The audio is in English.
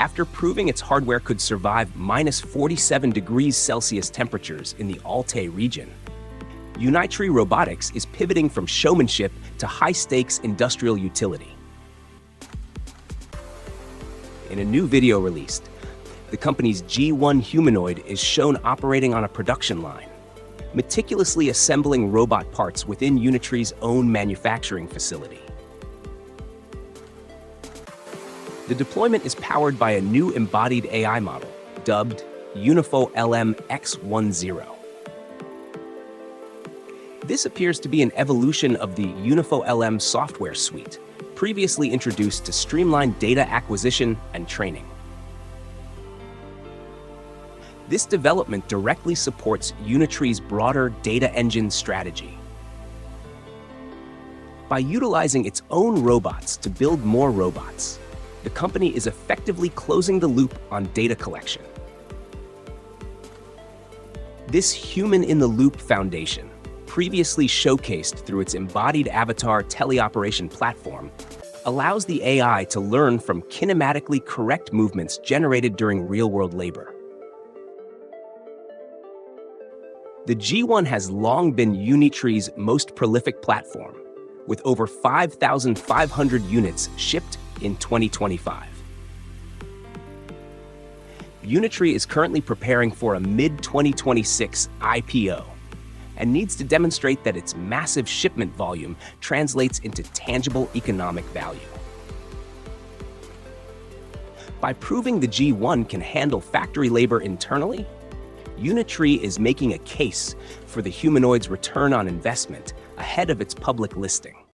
after proving its hardware could survive minus 47 degrees Celsius temperatures in the Altai region. Unitree Robotics is pivoting from showmanship to high-stakes industrial utility. In a new video released, the company's G1 humanoid is shown operating on a production line, meticulously assembling robot parts within Unitree's own manufacturing facility. The deployment is powered by a new embodied AI model, dubbed Unifo-LM X10. This appears to be an evolution of the Unifo-LM software suite, previously introduced to streamline data acquisition and training. This development directly supports Unitree's broader data engine strategy. By utilizing its own robots to build more robots, the company is effectively closing the loop on data collection. This human-in-the-loop foundation, previously showcased through its embodied avatar teleoperation platform, allows the AI to learn from kinematically correct movements generated during real-world labor. The G1 has long been Unitree's most prolific platform, with over 5,500 units shipped in 2025. Unitree is currently preparing for a mid-2026 IPO and needs to demonstrate that its massive shipment volume translates into tangible economic value. By proving the G1 can handle factory labor internally, Unitree is making a case for the humanoid's return on investment ahead of its public listing.